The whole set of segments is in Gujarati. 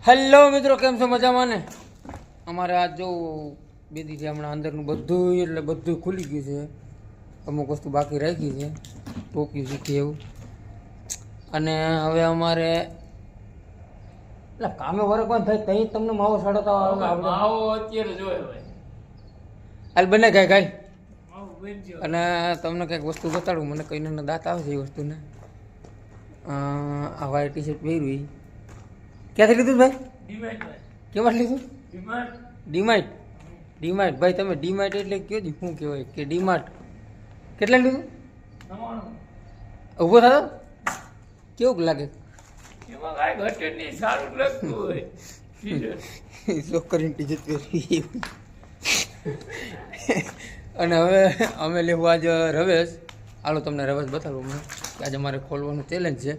હેલો મિત્રો, કેમ છો? મજામાં ને? અમારે આજ જો બેદી છે હમણાં અંદરનું બધું એટલે બધું ખુલી ગયું છે. અમુક વસ્તુ બાકી રાખી છે, ટોકી શીખી એવું. અને હવે અમારે એટલે કામે વરક બંધ થાય ત્યાં તમને માવો સાડતા માવો અત્યારે જોયો ભાઈ. હાલ બને ગાય ગાય. અને તમને કંઈક વસ્તુ બતાડું, મને કઈને દાંત આવે છે એ વસ્તુને. આ વાઈટ ટી શર્ટ પહેર્યું ક્યાંથી લીધું ભાઈ? કેમાં લીધું? ડીમાર્ટ. ડીમાર્ટ ભાઈ, તમે ડીમાર્ટ એટલે કયો જ શું કહેવાય કે ડીમાર્ટ કેટલા લીધું? ઊભો થતો કેવું લાગે? છોકરીની ટી શર્ટ પહેરી. અને હવે અમે લેવું આજ રવેશ. હાલો તમને રવેશ બતાવું મેં કે આજે મારે ખોલવાનું ચેલેન્જ છે.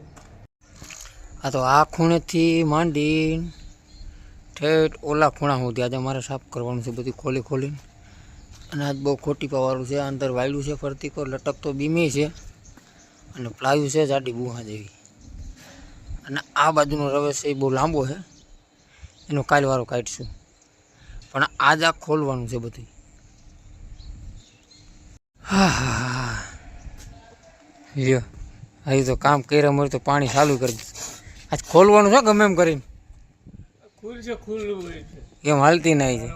હા, તો આ ખૂણેથી માંડી ઠેઠ ઓલા ખૂણા સુધી આજે મારે સાફ કરવાનું છે બધું ખોલી ખોલીને. અને આજ બહુ ખોટી પાવાનું છે. અંદર વાયલું છે ફરતી કો, લટકતો બીમી છે અને પ્લાયું છે જાડી બુહા જેવી. અને આ બાજુનો રવેશ છે એ બહુ લાંબો છે, એનો કાલવારો કાઢીશું. પણ આજ આ ખોલવાનું છે બધું. હા હા હા, લ્યો અહીં તો કામ કર્યા મળે તો પાણી ચાલુ કરી દીધું. આજ ખોલવાનું છે ગમે એમ કરીને. એમ હાલતી નહીં છે.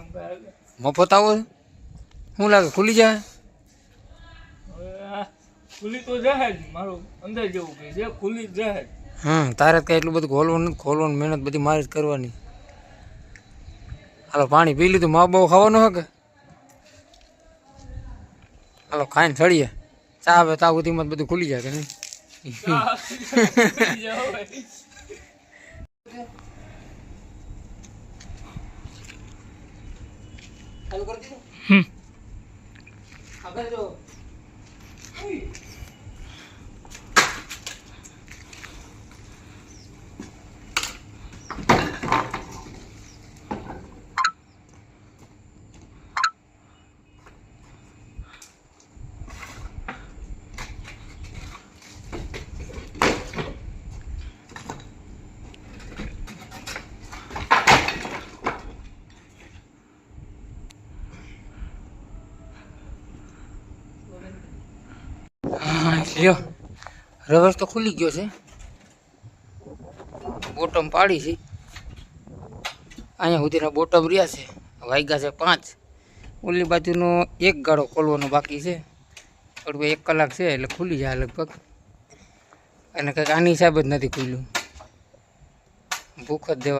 મફત આવો છે શું લાગે ખુલી જાય? ખુલી તો જાય જ, મારું અંદર જેવું કઈ છે, ખુલી જ જાય. તારે કઈ એટલું બધું ખોલવાનું નથી. ખોલવાનું મહેનત બધી મારી જ કરવાની. હાલો પાણી પી લીધું, મા બહુ ખાવાનું હે કે? હાલો ખાઈને ચડીએ. ચા આવે તા સુધીમાં બધું ખુલી જાય કે નહીં? ચાલુ કરી દીધું. આગળ જો લ્યો રવેશ તો ખુલી ગયો છે. બોટમ પાડી છે અહીંયા સુધીના બોટમ રહ્યા છે. વાગ્યા છે 5. ઓલી બાજુનો એક ગાળો ખોલવાનો બાકી છે. થોડું 1 કલાક છે એટલે ખુલી જાય લગભગ. અને કંઈક આની હિસાબ જ નથી ખુલ્યું. ભૂખ જ દેવા.